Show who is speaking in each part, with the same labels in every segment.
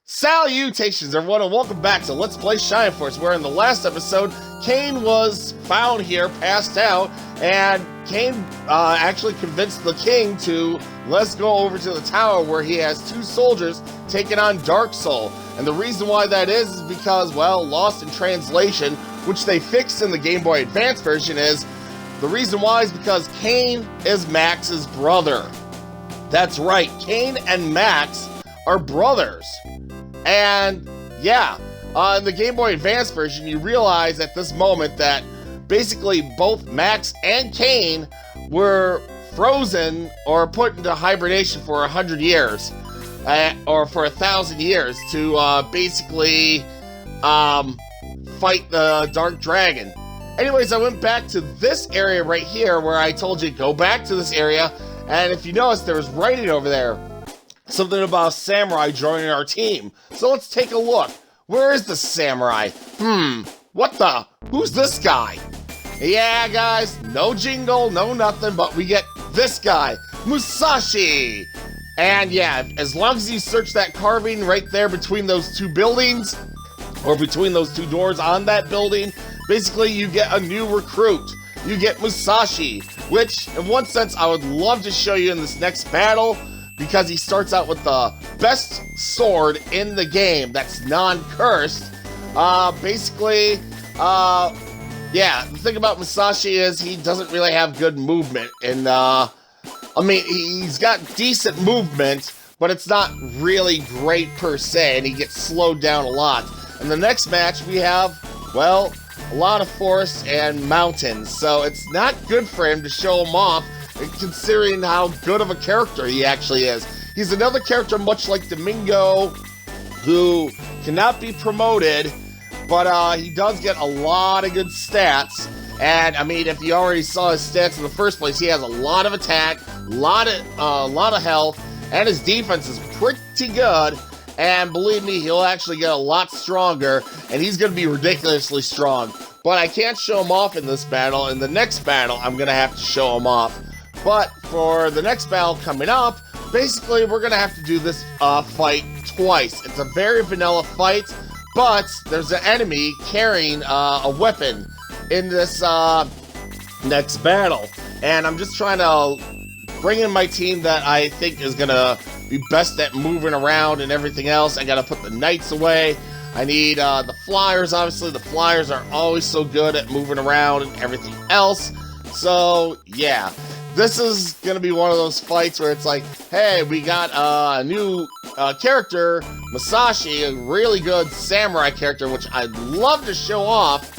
Speaker 1: Salutations everyone and welcome back to Let's Play Shine Force, where in the last episode, Kane was found here, passed out, and Kane actually convinced the king to let's go over to the tower where he has two soldiers taking on Dark Soul. And the reason why that is because, well, lost in translation, which they fixed in the Game Boy Advance version, is the reason why is because Kane is Max's brother. That's right, Kane and Max are brothers. And yeah, in the Game Boy Advance version, you realize at this moment that basically both Max and Kane were frozen or put into hibernation for 100 years, or for 1,000 years to basically fight the Dark Dragon. Anyways, I went back to this area right here where I told you go back to this area, and if you notice, there was writing over there. Something about a samurai joining our team. So let's take a look. Where is the samurai? What the? Who's this guy? Yeah, guys, no jingle, no nothing, but we get this guy, Musashi. And yeah, as long as you search that carving right there between those two buildings, or between those two doors on that building, basically you get a new recruit. You get Musashi, which in one sense I would love to show you in this next battle, because he starts out with the best sword in the game that's non-cursed. Yeah, the thing about Musashi is he doesn't really have good movement. And, I mean, he's got decent movement, but it's not really great per se, and he gets slowed down a lot. In the next match, we have, well, a lot of forests and mountains, so it's not good for him to show him off, considering how good of a character he actually is. He's another character much like Domingo, who cannot be promoted, but he does get a lot of good stats. And I mean, if you already saw his stats in the first place, he has a lot of attack, a lot of health, and his defense is pretty good. And believe me, he'll actually get a lot stronger, and he's going to be ridiculously strong. But I can't show him off in this battle. In the next battle, I'm going to have to show him off. But for the next battle coming up, basically we're going to have to do this fight twice. It's a very vanilla fight, but there's an enemy carrying a weapon in this next battle. And I'm just trying to bring in my team that I think is going to be best at moving around and everything else. I got to put the knights away. I need the flyers, obviously. The flyers are always so good at moving around and everything else. So, yeah. This is going to be one of those fights where it's like, hey, we got a new character, Musashi, a really good samurai character, which I'd love to show off,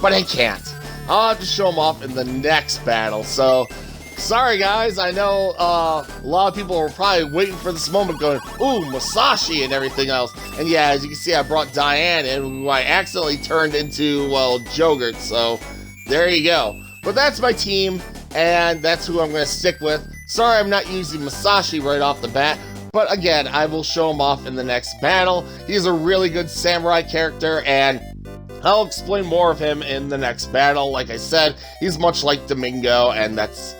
Speaker 1: but I can't. I'll have to show him off in the next battle. So, sorry guys, I know a lot of people are probably waiting for this moment going, ooh, Musashi and everything else. And yeah, as you can see, I brought Diane in, who I accidentally turned into, well, Jogurt, so there you go. But that's my team, and that's who I'm going to stick with. Sorry I'm not using Musashi right off the bat, but again, I will show him off in the next battle. He's a really good samurai character, and I'll explain more of him in the next battle. Like I said, he's much like Domingo, and that's,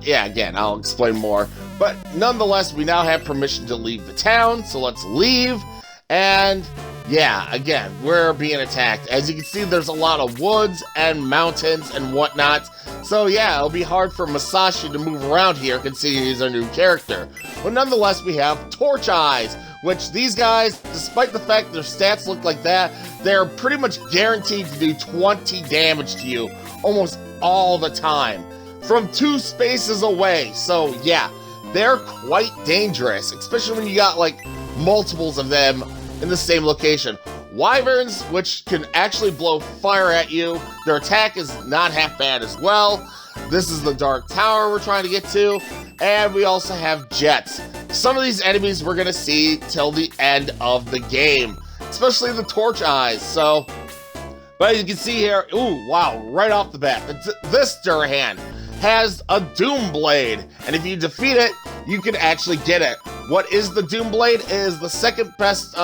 Speaker 1: yeah, again, I'll explain more. But nonetheless, we now have permission to leave the town, so let's leave. And yeah, again, we're being attacked. As you can see, there's a lot of woods and mountains and whatnot. So yeah, it'll be hard for Musashi to move around here, considering he's our new character. But nonetheless, we have Torch Eyes, which these guys, despite the fact their stats look like that, they're pretty much guaranteed to do 20 damage to you almost all the time, from 2 spaces away. So yeah, they're quite dangerous, especially when you got like multiples of them in the same location. Wyverns, which can actually blow fire at you. Their attack is not half bad as well. This is the Dark Tower we're trying to get to. And we also have jets. Some of these enemies we're going to see till the end of the game, especially the Torch Eyes. So, but as you can see here, ooh, wow, right off the bat, this Durahan has a Doom Blade. And if you defeat it, you can actually get it. What is the Doom Blade? It is the second best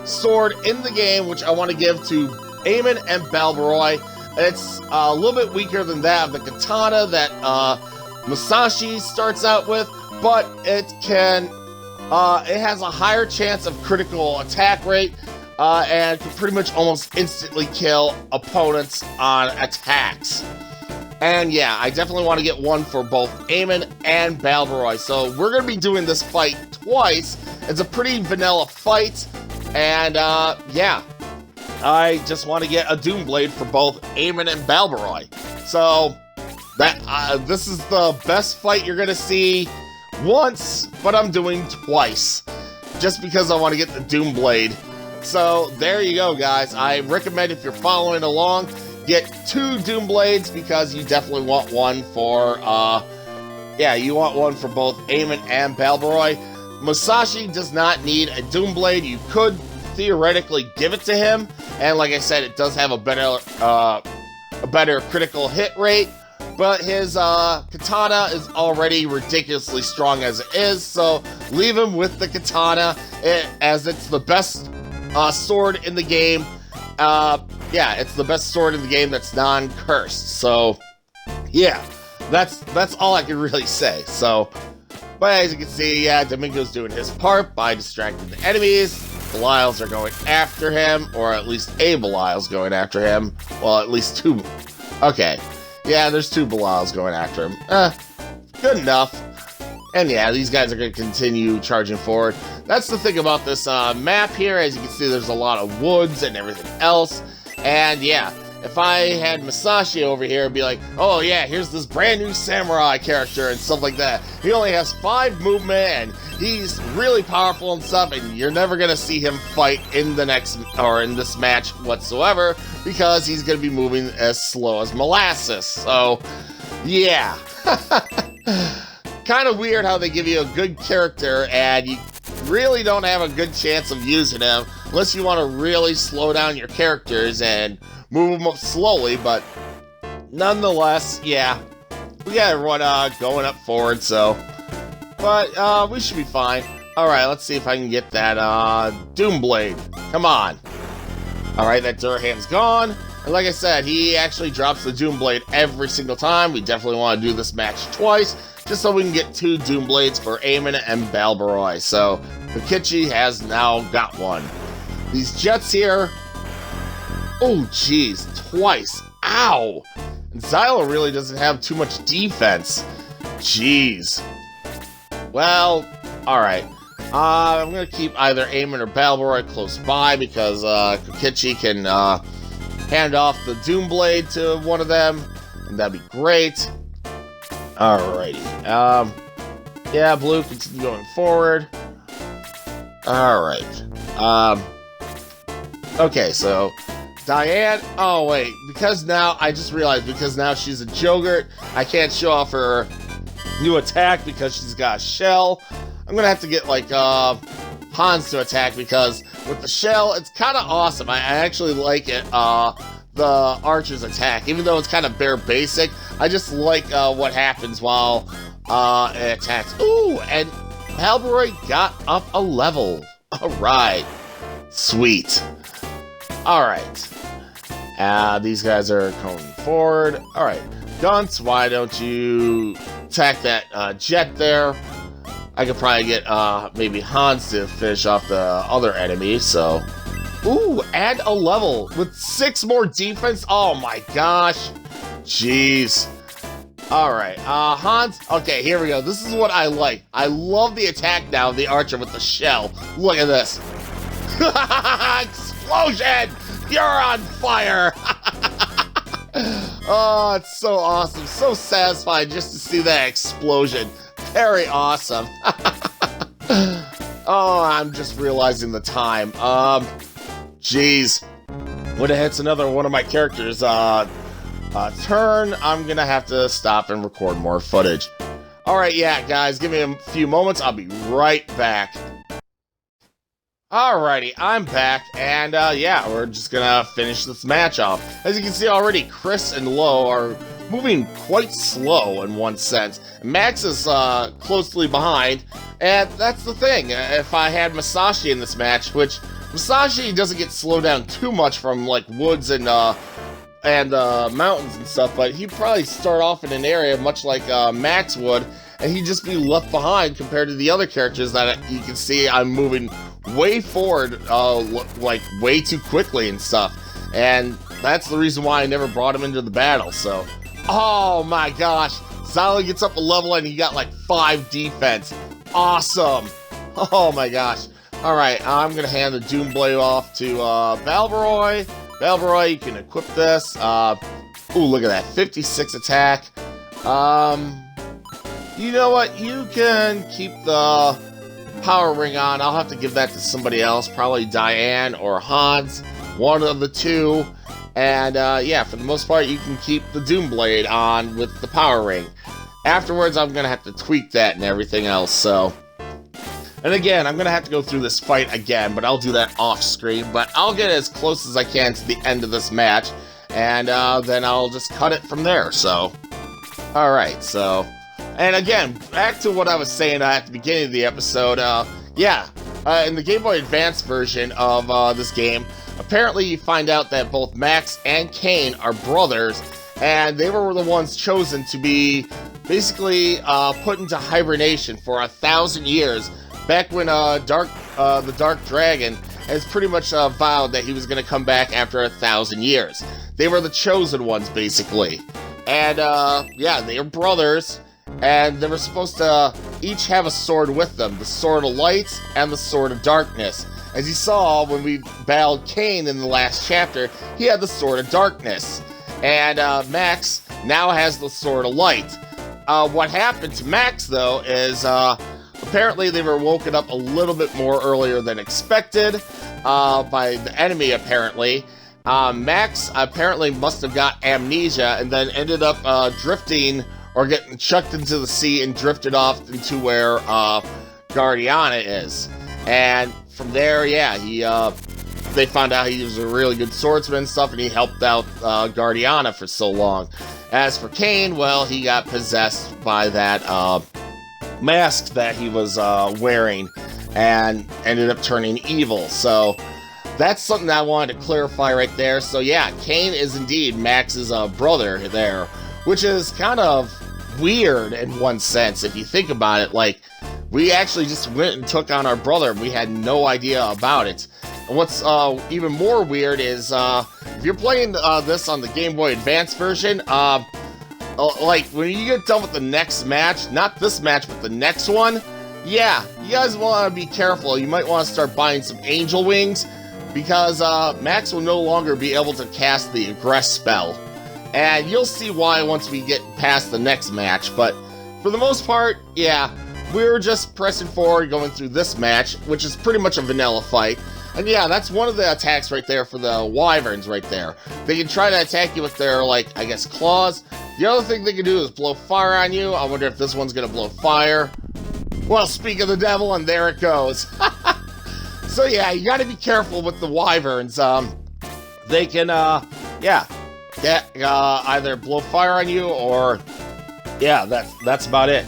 Speaker 1: sword in the game, which I want to give to Eamon and Balbaroy. It's a little bit weaker than that of the katana that Musashi starts out with, but it can It has a higher chance of critical attack rate, and can pretty much almost instantly kill opponents on attacks. And yeah, I definitely want to get one for both Eamon and Balbaroy. So we're going to be doing this fight twice. It's a pretty vanilla fight. And yeah, I just want to get a Doomblade for both Eamon and Balbaroy. So that this is the best fight you're going to see once, but I'm doing twice. Just because I want to get the Doomblade. So there you go, guys. I recommend if you're following along, get 2 Doomblades because you definitely want one for, yeah, you want one for both Eamon and Balbaroy. Musashi does not need a Doomblade. You could theoretically give it to him, and like I said, it does have a better critical hit rate, but his katana is already ridiculously strong as it is, so leave him with the katana, as it's the best sword in the game. Yeah, it's the best sword in the game that's non-cursed. So, yeah, that's all I can really say. So, but as you can see, yeah, Domingo's doing his part by distracting the enemies. Belials are going after him, or at least a Belial's going after him. Well, at least 2. Okay, yeah, there's 2 Belials going after him. Good enough. And yeah, these guys are going to continue charging forward. That's the thing about this map here. As you can see, there's a lot of woods and everything else. And yeah, if I had Musashi over here, it'd be like, oh yeah, here's this brand new samurai character and stuff like that. He only has 5 movement and he's really powerful and stuff, and you're never gonna see him fight in the next, or in this match whatsoever, because he's gonna be moving as slow as molasses. So, yeah. Kind of weird how they give you a good character and you really don't have a good chance of using him unless you want to really slow down your characters and move them up slowly, but nonetheless, yeah, we got everyone going up forward, so, but we should be fine. Alright, let's see if I can get that Doomblade. Come on. Alright, that Durhan's gone. And like I said, he actually drops the Doomblade every single time. We definitely want to do this match twice, just so we can get 2 Doomblades for Eamon and Balbaroy. So, Kokichi has now got one. These jets here... Oh, jeez, twice. Ow! And Xylo really doesn't have too much defense. Jeez. Well, alright. I'm going to keep either Eamon or Balbaroy close by, because Kokichi can hand off the Doomblade to one of them, and that'd be great. Alrighty. Yeah, blue, continue going forward. Alright. Okay, so Diane, oh wait, because now, I just realized, because now she's a Jogurt, I can't show off her new attack because she's got a shell. I'm gonna have to get, like, Hans to attack, because with the shell, it's kind of awesome. I actually like it, the Archer's attack, even though it's kind of bare basic. I just like what happens while it attacks. Ooh, and Balbaroy got up a level. Alright. Sweet. Alright. These guys are going forward. Alright. Dunce, why don't you attack that jet there? I could probably get maybe Hans to finish off the other enemy, so... Ooh, add a level with 6 more defense. Oh my gosh. Jeez. Alright, Hans. Okay, here we go. This is what I like. I love the attack now of the Archer with the shell. Look at this. Explosion! You're on fire! Oh, it's so awesome. So satisfying just to see that explosion. Very awesome. Oh, I'm just realizing the time. Jeez. When it hits another one of my characters' turn, I'm gonna have to stop and record more footage. Alright, yeah, guys, give me a few moments. I'll be right back. Alrighty, I'm back, and yeah, we're just gonna finish this match off. As you can see already, Chris and Lo are moving quite slow in one sense. Max is closely behind, and that's the thing. If I had Musashi in this match, which Musashi doesn't get slowed down too much from like woods and mountains and stuff, but he'd probably start off in an area much like Max would, and he'd just be left behind compared to the other characters that you can see I'm moving way forward, like way too quickly and stuff. And that's the reason why I never brought him into the battle. So, oh my gosh, Xylo gets up a level and he got like 5 defense. Awesome. Oh my gosh. All right, I'm gonna hand the Doom Blade off to Valveroy. Valveroy, you can equip this. Ooh, look at that, 56 attack. You know what? You can keep the power ring on. I'll have to give that to somebody else, probably Diane or Hans, one of the two. And yeah, for the most part, you can keep the Doom Blade on with the power ring. Afterwards, I'm gonna have to tweak that and everything else, so. And again, I'm gonna have to go through this fight again, but I'll do that off screen. But I'll get as close as I can to the end of this match, and then I'll just cut it from there, so. Alright, so. And again, back to what I was saying at the beginning of the episode, in the Game Boy Advance version of this game, apparently you find out that both Max and Kane are brothers, and they were the ones chosen to be basically put into hibernation for 1,000 years, back when the Dark Dragon has pretty much vowed that he was going to come back after 1,000 years. They were the chosen ones, basically. And, they are brothers, and they were supposed to each have a sword with them, the Sword of Light and the Sword of Darkness. As you saw when we battled Kane in the last chapter, he had the Sword of Darkness. And Max now has the Sword of Light. What happened to Max, though, is apparently they were woken up a little bit more earlier than expected by the enemy, apparently. Max apparently must have got amnesia and then ended up drifting or getting chucked into the sea and drifted off into where Guardiana is. And from there, they found out he was a really good swordsman and stuff, and he helped out Guardiana for so long. As for Kane, well, he got possessed by that mask that he was wearing and ended up turning evil. So that's something that I wanted to clarify right there. So yeah, Kane is indeed Max's brother there, which is kind of weird in one sense if you think about it. Like, we actually just went and took on our brother and we had no idea about it. And what's even more weird is if you're playing this on the Game Boy Advance version, like when you get done with the next match, not this match but the next one, yeah, you guys want to be careful. You might want to start buying some angel wings, because Max will no longer be able to cast the aggress spell. And you'll see why once we get past the next match. But for the most part, yeah, we're just pressing forward, going through this match, which is pretty much a vanilla fight. And yeah, that's one of the attacks right there for the wyverns right there. They can try to attack you with their, like, I guess, claws. The other thing they can do is blow fire on you. I wonder if this one's gonna blow fire. Well, speak of the devil, and there it goes. So yeah, you gotta be careful with the wyverns. They can, either blow fire on you or, yeah, that's about it.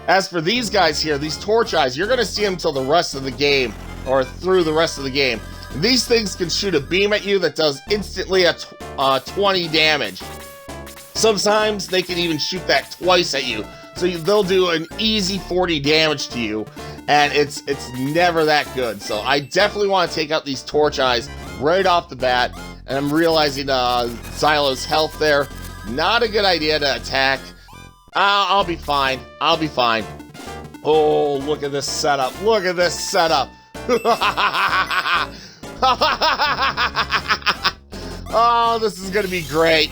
Speaker 1: As for these guys here, these torch eyes, you're gonna see them till the rest of the game, or through the rest of the game. These things can shoot a beam at you that does instantly a 20 damage. Sometimes they can even shoot that twice at you. So they'll do an easy 40 damage to you, and it's never that good. So I definitely want to take out these torch eyes right off the bat, and I'm realizing Xylo's health there. Not a good idea to attack. I'll be fine. I'll be fine. Oh, look at this setup. Look at this setup. Oh, this is going to be great.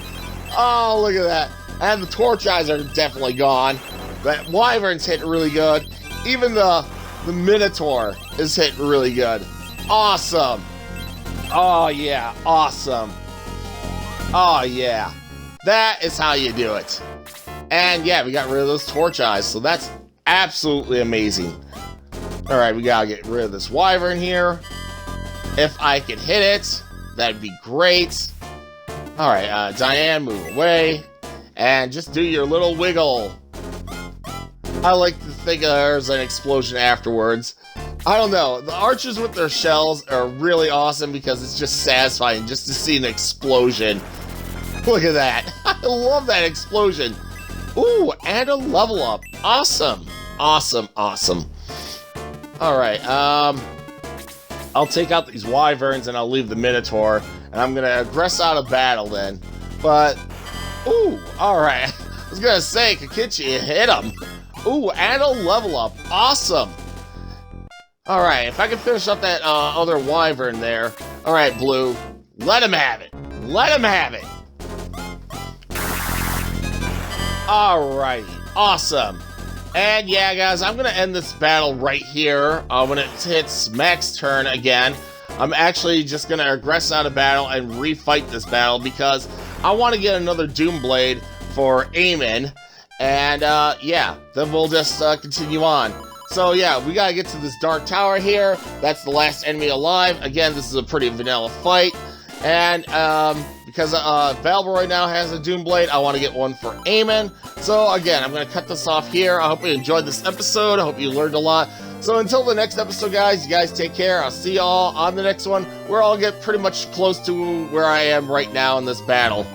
Speaker 1: Oh, look at that. And the torch eyes are definitely gone. That wyvern's hitting really good. Even the Minotaur is hitting really good. Awesome. Oh, yeah. Awesome. Oh, yeah. That is how you do it. And, yeah, we got rid of those torch eyes, so that's absolutely amazing. All right, we got to get rid of this wyvern here. If I could hit it, that'd be great. All right, Diane, move away. And just do your little wiggle. I like to think there's an explosion afterwards. I don't know. The archers with their shells are really awesome because it's just satisfying just to see an explosion. Look at that. I love that explosion. Ooh, and a level up. Awesome. Awesome, awesome. Alright, I'll take out these wyverns and I'll leave the Minotaur. And I'm gonna aggress out of battle then. But, ooh, alright. I was gonna say, Kakichi hit him. Ooh, and a level up. Awesome. Alright, if I can finish up that other wyvern there. Alright, Blue. Let him have it. Let him have it. Alright, awesome. And yeah, guys, I'm gonna end this battle right here. When it hits Mac's turn again, I'm actually just gonna aggress out of battle and refight this battle because I want to get another Doomblade for Eamon. And yeah, then we'll just continue on. So yeah, we gotta get to this Dark Tower here. That's the last enemy alive. Again, this is a pretty vanilla fight. And because Valboroi now has a Doomblade, I want to get one for Eamon. So again, I'm going to cut this off here. I hope you enjoyed this episode. I hope you learned a lot. So until the next episode, guys, you guys take care. I'll see y'all on the next one, where I'll get pretty much close to where I am right now in this battle.